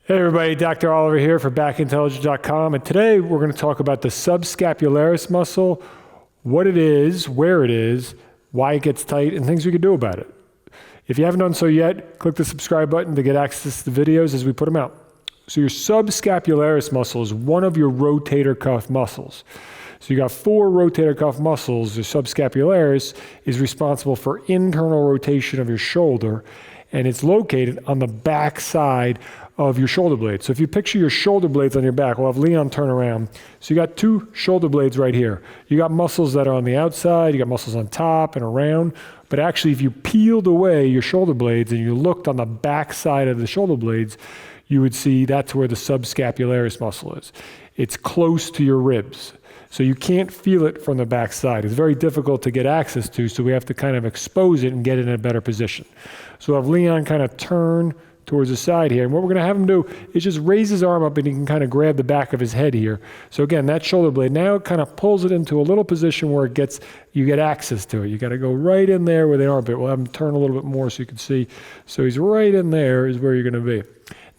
Hey everybody, Dr. Oliver here for backintelligence.com, and today we're going to talk about the subscapularis muscle, what it is, where it is, why it gets tight, and things we can do about it. If you haven't done so yet, click the subscribe button to get access to the videos as we put them out. So your subscapularis muscle is one of your rotator cuff muscles. So you got four rotator cuff muscles. The subscapularis is responsible for internal rotation of your shoulder, and it's located on the back side of your shoulder blades. So if you picture your shoulder blades on your back, we'll have Leon turn around. So you got two shoulder blades right here. You got muscles that are on the outside, you got muscles on top and around, but actually if you peeled away your shoulder blades and you looked on the back side of the shoulder blades, you would see that's where the subscapularis muscle is. It's close to your ribs. So you can't feel it from the back side. It's very difficult to get access to, so we have to kind of expose it and get it in a better position. So we'll have Leon kind of turn towards the side here. And what we're going to have him do is just raise his arm up and he can kind of grab the back of his head here. So again, that shoulder blade now kind of pulls it into a little position where you get access to it. You got to go right in there with the armpit. We'll have him turn a little bit more so you can see. So he's right in there is where you're going to be.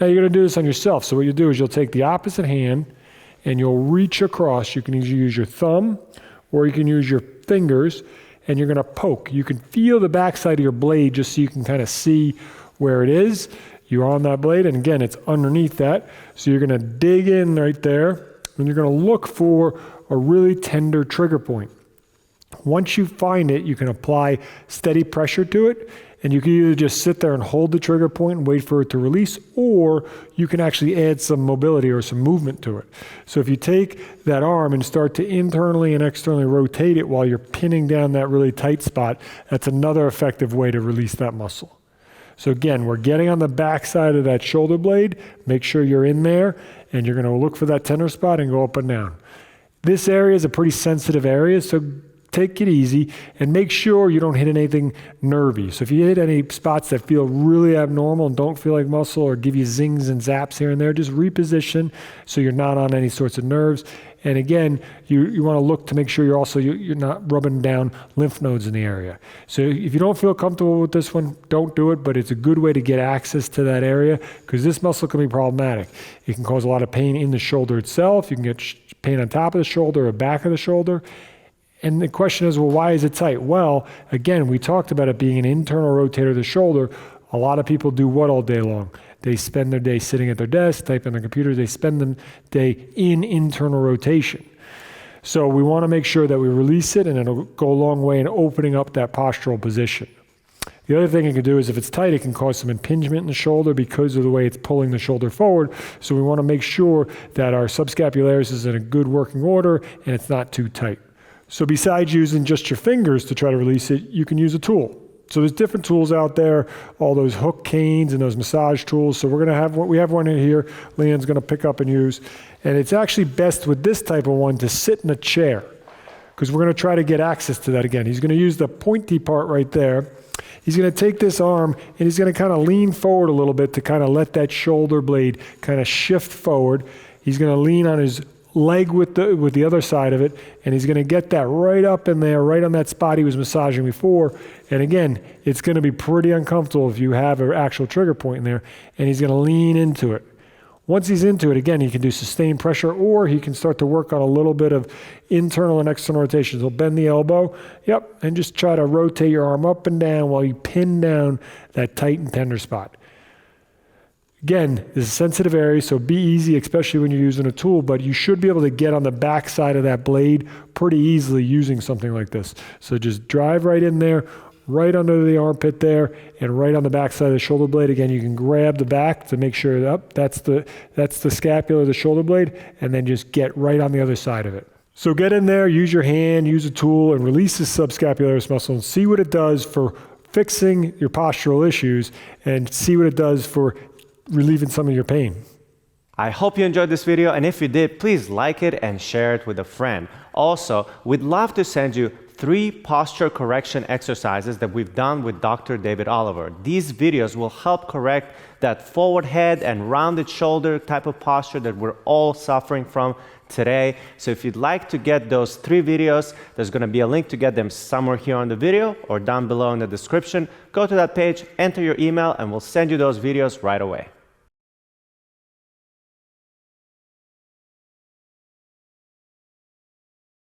Now you're going to do this on yourself. So what you do is you'll take the opposite hand and you'll reach across. You can either use your thumb or you can use your fingers and you're going to poke. You can feel the backside of your blade just so you can kind of see where it is. You're on that blade, and again, it's underneath that. So you're gonna dig in right there, and you're gonna look for a really tender trigger point. Once you find it, you can apply steady pressure to it, and you can either just sit there and hold the trigger point and wait for it to release, or you can actually add some mobility or some movement to it. So if you take that arm and start to internally and externally rotate it while you're pinning down that really tight spot, that's another effective way to release that muscle. So again, we're getting on the back side of that shoulder blade. Make sure you're in there, and you're going to look for that tender spot and go up and down. This area is a pretty sensitive area, so take it easy and make sure you don't hit anything nervy. So if you hit any spots that feel really abnormal and don't feel like muscle or give you zings and zaps here and there, just reposition so you're not on any sorts of nerves. And again, you want to look to make sure you're not rubbing down lymph nodes in the area. So if you don't feel comfortable with this one, don't do it, but it's a good way to get access to that area because this muscle can be problematic. It can cause a lot of pain in the shoulder itself. You can get pain on top of the shoulder or back of the shoulder. And the question is, well, why is it tight? Well, again, we talked about it being an internal rotator of the shoulder. A lot of people do what all day long? They spend their day sitting at their desk, typing on their computers. They spend the day in internal rotation. So we want to make sure that we release it, and it'll go a long way in opening up that postural position. The other thing it can do is if it's tight, it can cause some impingement in the shoulder because of the way it's pulling the shoulder forward. So we want to make sure that our subscapularis is in a good working order and it's not too tight. So besides using just your fingers to try to release it, you can use a tool. So there's different tools out there, all those hook canes and those massage tools. So we have one in here, Leon's gonna pick up and use. And it's actually best with this type of one to sit in a chair because we're gonna try to get access to that again. He's gonna use the pointy part right there. He's gonna take this arm and he's gonna kind of lean forward a little bit to kind of let that shoulder blade kind of shift forward. He's gonna lean on his leg with the other side of it, and he's going to get that right up in there, right on that spot he was massaging before. And again, it's going to be pretty uncomfortable if you have an actual trigger point in there, and he's going to lean into it. Once he's into it, again, he can do sustained pressure, or he can start to work on a little bit of internal and external rotations. He'll bend the elbow, and just try to rotate your arm up and down while you pin down that tight and tender spot. Again, this is a sensitive area, so be easy, especially when you're using a tool, but you should be able to get on the back side of that blade pretty easily using something like this. So just drive right in there, right under the armpit there, and right on the back side of the shoulder blade. Again, you can grab the back to make sure that's the scapula, the shoulder blade, and then just get right on the other side of it. So get in there, use your hand, use a tool, and release the subscapularis muscle and see what it does for fixing your postural issues and see what it does for relieving some of your pain. I hope you enjoyed this video, and if you did, please like it and share it with a friend. Also, we'd love to send you 3 posture correction exercises that we've done with Dr. David Oliver. These videos will help correct that forward head and rounded shoulder type of posture that we're all suffering from today. So if you'd like to get those 3 videos, there's going to be a link to get them somewhere here on the video or down below in the description. Go to that page, enter your email, and we'll send you those videos right away.